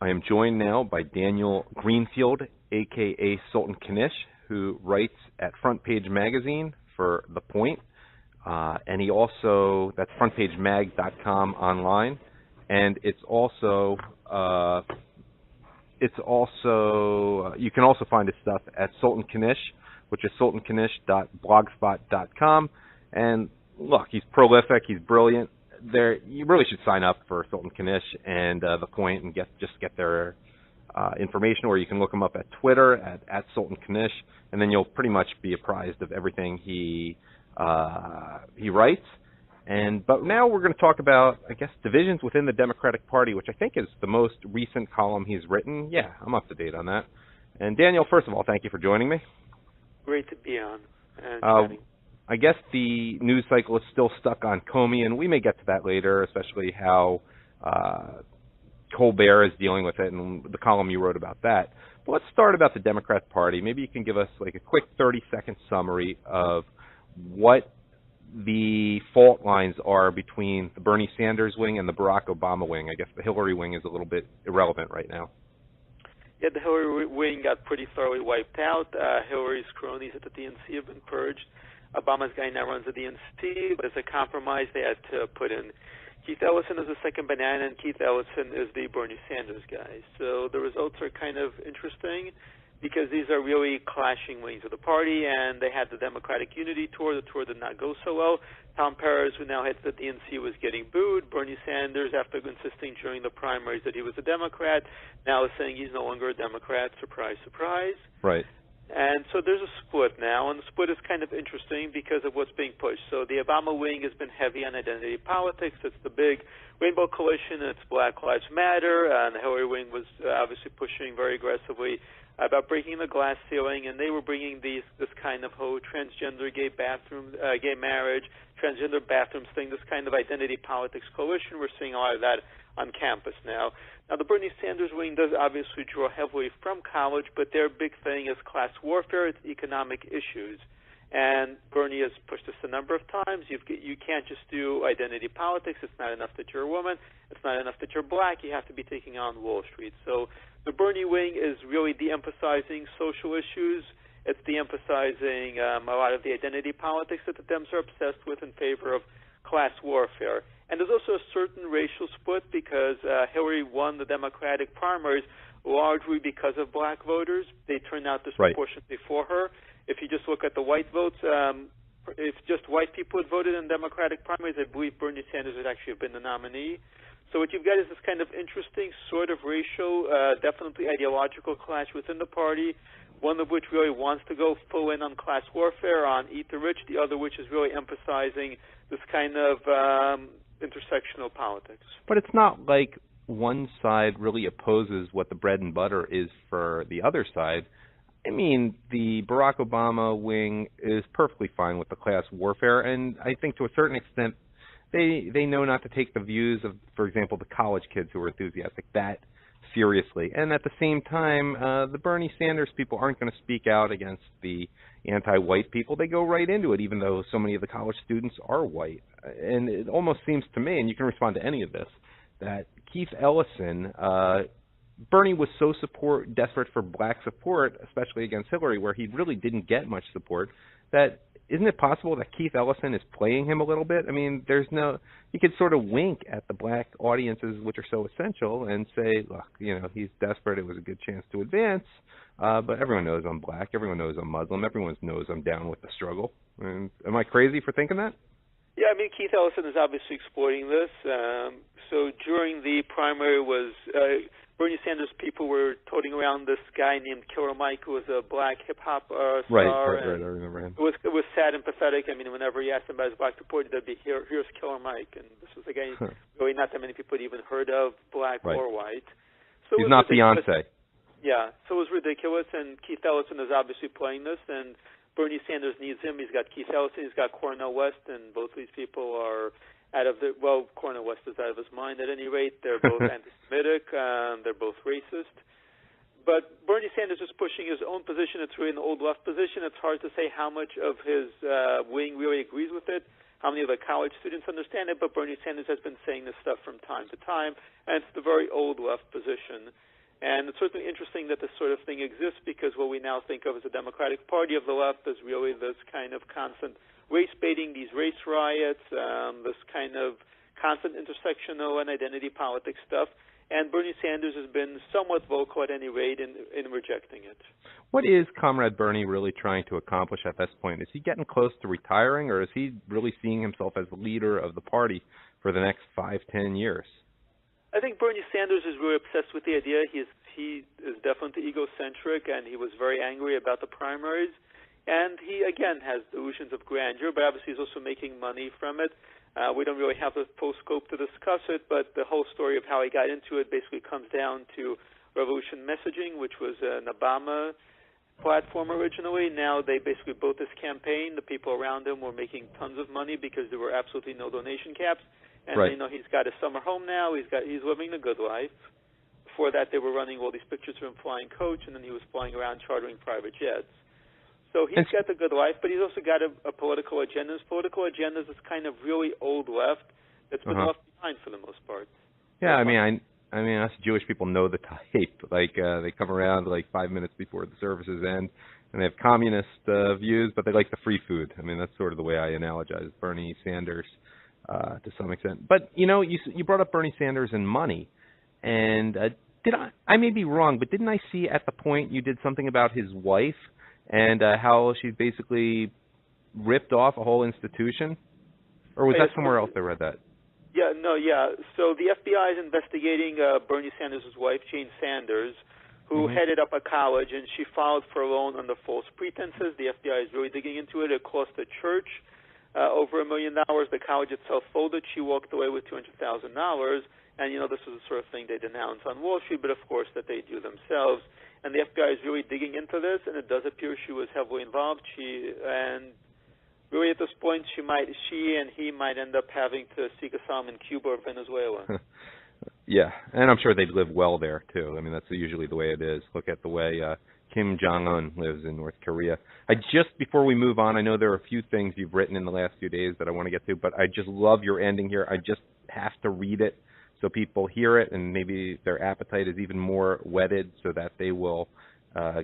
I am joined now by Daniel Greenfield, a.k.a. Sultan Knish, who writes at Front Page Magazine for The Point. And he also, that's frontpagemag.com online. And you can also find his stuff at Sultan Knish, which is sultanknish.blogspot.com. And look, he's prolific, he's brilliant. You really should sign up for Sultan Knish and The Point and get their information, or you can look him up at Twitter at Sultan Knish, and then you'll pretty much be apprised of everything he writes. But now we're going to talk about, I guess, divisions within the Democratic Party, which I think is the most recent column he's written. Yeah, I'm up to date on that. And Daniel, first of all, thank you for joining me. Great to be on. I guess the news cycle is still stuck on Comey, and we may get to that later, especially how Colbert is dealing with it and the column you wrote about that. But let's start about the Democrat Party. Maybe you can give us like a quick 30-second summary of what the fault lines are between the Bernie Sanders wing and the Barack Obama wing. I guess the Hillary wing is a little bit irrelevant right now. Yeah, the Hillary wing got pretty thoroughly wiped out. Hillary's cronies at the DNC have been purged. Obama's guy now runs the DNC, but as a compromise, they had to put in Keith Ellison as the second banana, and Keith Ellison is the Bernie Sanders guy. So the results are kind of interesting because these are really clashing wings of the party, and they had the Democratic Unity Tour. The tour did not go so well. Tom Perez, who now heads the DNC, was getting booed. Bernie Sanders, after insisting during the primaries that he was a Democrat, now is saying he's no longer a Democrat. Surprise, surprise. Right. And so there's a split now, and the split is kind of interesting because of what's being pushed. So the Obama wing has been heavy on identity politics. It's the big Rainbow Coalition, and it's Black Lives Matter, and the Hillary wing was obviously pushing very aggressively about breaking the glass ceiling, and they were bringing this kind of whole transgender gay marriage, transgender bathrooms thing, this kind of identity politics coalition. We're seeing a lot of that on campus now. Now, the Bernie Sanders wing does obviously draw heavily from college, but their big thing is class warfare, it's economic issues. And Bernie has pushed this a number of times. You can't just do identity politics. It's not enough that you're a woman. It's not enough that you're black. You have to be taking on Wall Street. So the Bernie wing is really de-emphasizing social issues. It's de-emphasizing a lot of the identity politics that the Dems are obsessed with in favor of class warfare. And there's also a certain racial split because Hillary won the Democratic primaries largely because of black voters. They turned out disproportionately for her. If you just look at the white votes, if just white people had voted in Democratic primaries, I believe Bernie Sanders would actually have been the nominee. So what you've got is this kind of interesting sort of racial, definitely ideological clash within the party, one of which really wants to go full in on class warfare, on eat the rich, the other which is really emphasizing this kind of intersectional politics. But it's not like one side really opposes what the bread and butter is for the other side. I mean, the Barack Obama wing is perfectly fine with the class warfare, and I think to a certain extent they know not to take the views of, for example, the college kids who are enthusiastic that seriously. And at the same time, the Bernie Sanders people aren't going to speak out against the anti-white people. They go right into it, even though so many of the college students are white. And it almost seems to me, and you can respond to any of this, that Keith Ellison, Bernie was so desperate for black support, especially against Hillary, where he really didn't get much support, that isn't it possible that Keith Ellison is playing him a little bit? I mean, you could sort of wink at the black audiences, which are so essential, and say, look, he's desperate. It was a good chance to advance. But everyone knows I'm black. Everyone knows I'm Muslim. Everyone knows I'm down with the struggle. And am I crazy for thinking that? Yeah, I mean, Keith Ellison is obviously exploiting this. So during the primary Bernie Sanders people were toting around this guy named Killer Mike, who was a black hip-hop star. Right, I remember him. It was sad and pathetic. I mean, whenever you asked him about his black support, there'd be, here's Killer Mike. And this was a guy really not that many people had even heard of, black or white. So he's not Beyonce. Yeah, so it was ridiculous, and Keith Ellison is obviously playing this, and Bernie Sanders needs him. He's got Keith Ellison, he's got Cornel West, and both of these people are Cornel West is out of his mind at any rate. They're both anti-Semitic, they're both racist. But Bernie Sanders is pushing his own position. It's really an old left position. It's hard to say how much of his wing really agrees with it, how many of the college students understand it, but Bernie Sanders has been saying this stuff from time to time, and it's the very old left position. And it's certainly interesting that this sort of thing exists, because what we now think of as the Democratic Party of the left is really this kind of constant race baiting, these race riots, this kind of constant intersectional and identity politics stuff. And Bernie Sanders has been somewhat vocal, at any rate, in rejecting it. What is Comrade Bernie really trying to accomplish at this point? Is he getting close to retiring, or is he really seeing himself as the leader of the party for the next 5-10 years? I think Bernie Sanders is really obsessed with the idea. He is definitely egocentric, and he was very angry about the primaries. And he, again, has delusions of grandeur, but obviously he's also making money from it. We don't really have the full scope to discuss it, but the whole story of how he got into it basically comes down to Revolution Messaging, which was an Obama platform originally. Now they basically built this campaign. The people around him were making tons of money because there were absolutely no donation caps. And right. He's got a summer home now. He's living the good life. Before that, they were running all these pictures of him flying coach, and then he was flying around chartering private jets. So he's got the good life, but he's also got a political agenda. His political agenda is this kind of really old left that's been left behind for the most part. Yeah, I mean, us Jewish people know the type. Like they come around like 5 minutes before the services end, and they have communist views, but they like the free food. I mean, that's sort of the way I analogize Bernie Sanders to some extent. But you brought up Bernie Sanders and money, and I may be wrong, but didn't I see at the point you did something about his wife? And how she basically ripped off a whole institution? Or was that somewhere else I read that? Yeah. So the FBI is investigating Bernie Sanders' wife, Jane Sanders, who headed up a college, and she filed for a loan under false pretenses. The FBI is really digging into it. It cost the church over $1 million. The college itself folded. She walked away with $200,000. And, this is the sort of thing they denounce on Wall Street, but of course that they do themselves. And the FBI is really digging into this, and it does appear she was heavily involved. And really at this point, she and he might end up having to seek asylum in Cuba or Venezuela. Yeah, and I'm sure they'd live well there, too. I mean, that's usually the way it is. Look at the way Kim Jongun lives in North Korea. Before we move on, I know there are a few things you've written in the last few days that I want to get to, but I just love your ending here. I just have to read it so people hear it, and maybe their appetite is even more whetted so that they will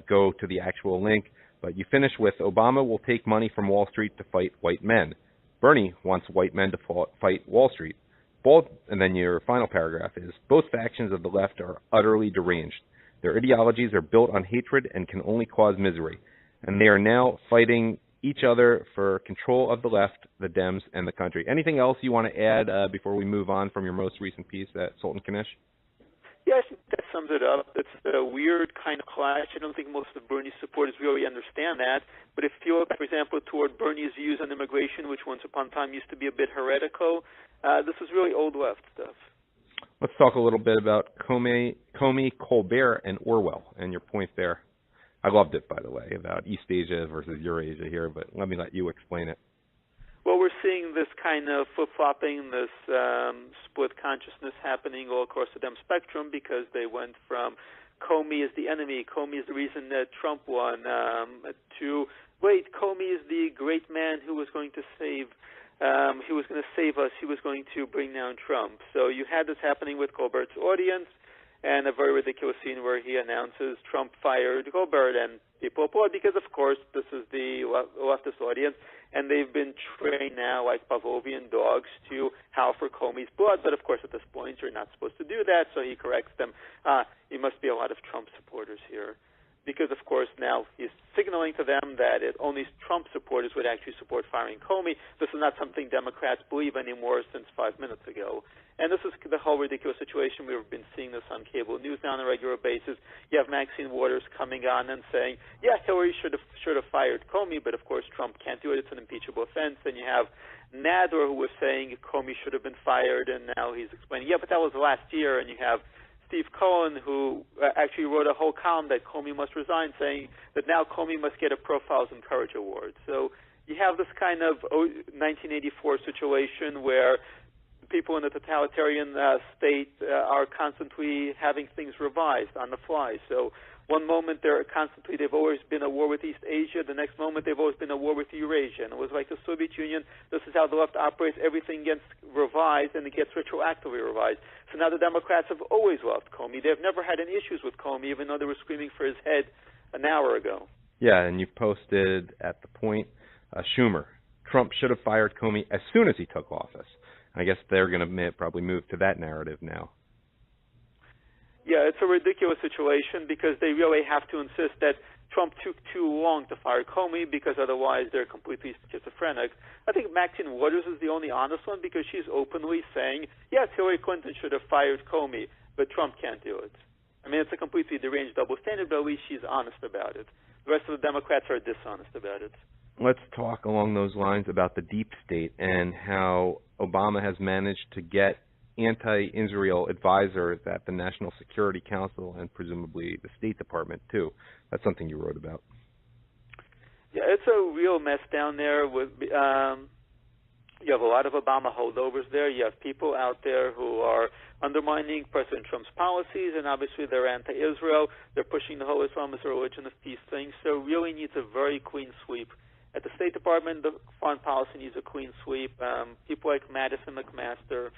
go to the actual link. But you finish with, Obama will take money from Wall Street to fight white men. Bernie wants white men to fight Wall Street. And then your final paragraph is, both factions of the left are utterly deranged. Their ideologies are built on hatred and can only cause misery. And they are now fighting each other for control of the left, the Dems, and the country. Anything else you want to add before we move on from your most recent piece at Sultan Kanish? Yeah, I think that sums it up. It's a weird kind of clash. I don't think most of Bernie's supporters really understand that. But if you look, for example, toward Bernie's views on immigration, which once upon a time used to be a bit heretical, this is really old left stuff. Let's talk a little bit about Comey, Colbert, and Orwell, and your point there. I loved it, by the way, about East Asia versus Eurasia here, but let you explain it. Well, we're seeing this kind of flip-flopping, this split consciousness happening all across the Dem spectrum, because they went from Comey is the enemy, Comey is the reason that Trump won, to, wait, Comey is the great man who was going to save us, he was going to bring down Trump. So you had this happening with Colbert's audience, and a very ridiculous scene where he announces Trump fired Colbert, and people applaud because, of course, this is the leftist audience, and they've been trained now like Pavlovian dogs to howl for Comey's blood. But, of course, at this point, you're not supposed to do that, so he corrects them. You must be a lot of Trump supporters here. Because, of course, now he's signaling to them that only Trump supporters would actually support firing Comey. This is not something Democrats believe anymore since 5 minutes ago. And this is the whole ridiculous situation. We've been seeing this on cable news now on a regular basis. You have Maxine Waters coming on and saying, yeah, Hillary should have fired Comey, but, of course, Trump can't do it. It's an impeachable offense. And you have Nadler, who was saying Comey should have been fired, and now he's explaining, yeah, but that was last year. And you have Steve Cohen, who actually wrote a whole column that Comey must resign, saying that now Comey must get a Profiles in Courage Award. So you have this kind of 1984 situation where people in the totalitarian state are constantly having things revised on the fly. So one moment they've always been at war with East Asia. The next moment they've always been at war with Eurasia. And it was like the Soviet Union. This is how the left operates. Everything gets revised and it gets retroactively revised. So now the Democrats have always loved Comey. They've never had any issues with Comey, even though they were screaming for his head an hour ago. Yeah, and you posted at the point, Schumer, Trump should have fired Comey as soon as he took office. I guess they're going to probably move to that narrative now. Yeah, it's a ridiculous situation because they really have to insist that Trump took too long to fire Comey because otherwise they're completely schizophrenic. I think Maxine Waters is the only honest one because she's openly saying, yes, Hillary Clinton should have fired Comey, but Trump can't do it. I mean, it's a completely deranged double standard, but at least she's honest about it. The rest of the Democrats are dishonest about it. Let's talk along those lines about the deep state and how Obama has managed to get anti-Israel advisors at the National Security Council and presumably the State Department, too. That's something you wrote about. Yeah, it's a real mess down there. You have a lot of Obama holdovers there. You have people out there who are undermining President Trump's policies, and obviously they're anti-Israel. They're pushing the whole Islam is a religion of peace thing. So really needs a very clean sweep. At the State Department, the foreign policy needs a clean sweep. People like Madison, McMaster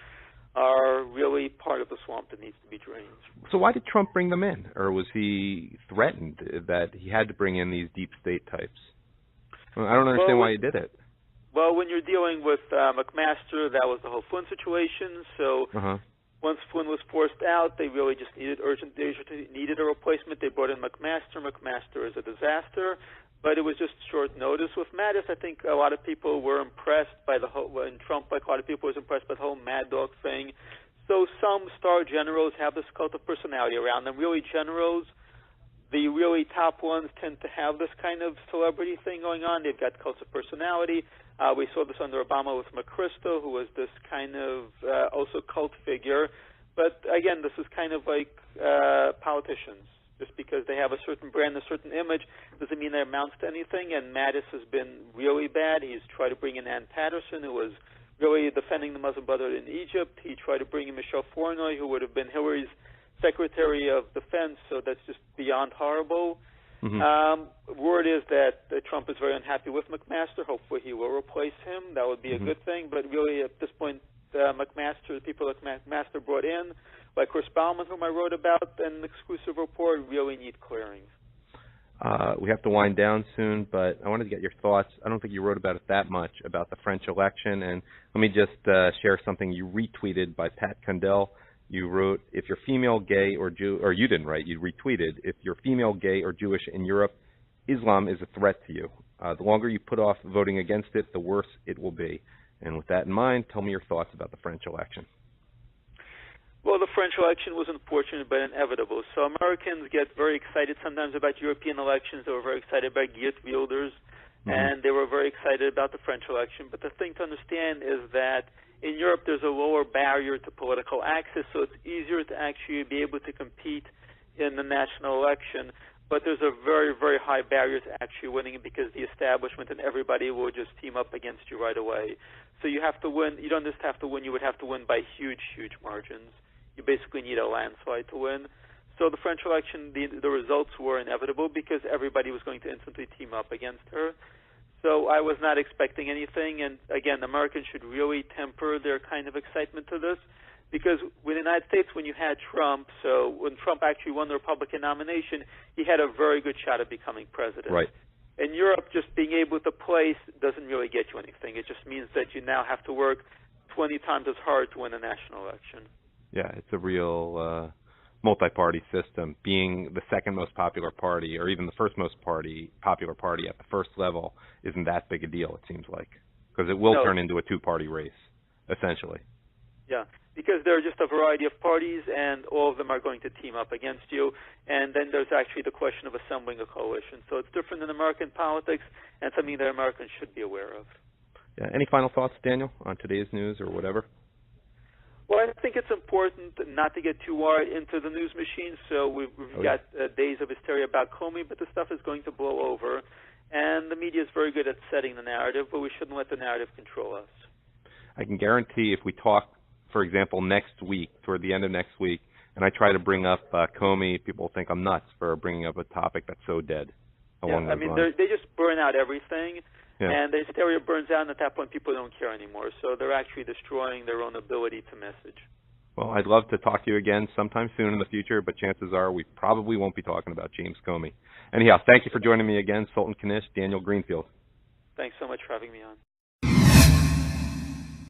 are really part of the swamp that needs to be drained. So why did Trump bring them in? Or was he threatened that he had to bring in these deep state types? I don't understand why he did it. Well, when you're dealing with McMaster, that was the whole Flynn situation. So once Flynn was forced out, they really just needed needed a replacement. They brought in McMaster. McMaster is a disaster. But it was just short notice. With Mattis, I think a lot of people were impressed by the whole, and Trump, like a lot of people, was impressed by the whole Mad Dog thing. So some star generals have this cult of personality around them. Really generals, the really top ones tend to have this kind of celebrity thing going on. They've got cults of personality. We saw this under Obama with McChrystal, who was this kind of also cult figure. But again, this is kind of like politicians. Just because they have a certain brand, a certain image, doesn't mean that amounts to anything. And Mattis has been really bad. He's tried to bring in Ann Patterson, who was really defending the Muslim Brotherhood in Egypt. He tried to bring in Michelle Flournoy, who would have been Hillary's Secretary of Defense. So that's just beyond horrible. Word is that Trump is very unhappy with McMaster. Hopefully he will replace him. That would be a good thing. But really, at this point, McMaster, the people that McMaster brought in, like Chris Bauman, whom I wrote about, and an exclusive report, really need clearings. We have to wind down soon, but I wanted to get your thoughts. I don't think you wrote about it that much, about the French election. And let me just share something you retweeted by Pat Condell. You wrote, if you're female, gay, or Jew, or you didn't write, you retweeted, if you're female, gay, or Jewish in Europe, Islam is a threat to you. The longer you put off voting against it, the worse it will be. And with that in mind, tell me your thoughts about the French election. Well, the French election was unfortunate but inevitable. So Americans get very excited sometimes about European elections. They were very excited about Geert Wilders, and they were very excited about the French election. But the thing to understand is that in Europe there's a lower barrier to political access, so it's easier to actually be able to compete in the national election. But there's a very, very high barrier to actually winning it because the establishment and everybody will just team up against you right away. So you have to win. You don't just have to win. You would have to win by huge, huge margins. You basically need a landslide to win. So the French election, the results were inevitable because everybody was going to instantly team up against her. So I was not expecting anything. And again, Americans should really temper their kind of excitement to this because in the United States, when you had Trump, so when Trump actually won the Republican nomination, he had a very good shot at becoming president. Right. In Europe, just being able to place doesn't really get you anything. It just means that you now have to work 20 times as hard to win a national election. Yeah, it's a real multi-party system. Being the second most popular party, or even the first most popular party at the first level, isn't that big a deal, it seems like. Because it will turn into a two-party race, essentially. Yeah, because there are just a variety of parties, and all of them are going to team up against you. And then there's actually the question of assembling a coalition. So it's different in American politics, and something that Americans should be aware of. Yeah. Any final thoughts, Daniel, on today's news or whatever? Well, I think it's important not to get too wide into the news machine. So we've got days of hysteria about Comey, but the stuff is going to blow over. And the media is very good at setting the narrative, but we shouldn't let the narrative control us. I can guarantee if we talk for example, next week, toward the end of next week, and I try to bring up Comey, people think I'm nuts for bringing up a topic that's so dead. I mean, they just burn out everything, and the hysteria burns out, and at that point people don't care anymore. So they're actually destroying their own ability to message. Well, I'd love to talk to you again sometime soon in the future, but chances are we probably won't be talking about James Comey. Anyhow, thank you for joining me again, Sultan Kanish, Daniel Greenfield. Thanks so much for having me on.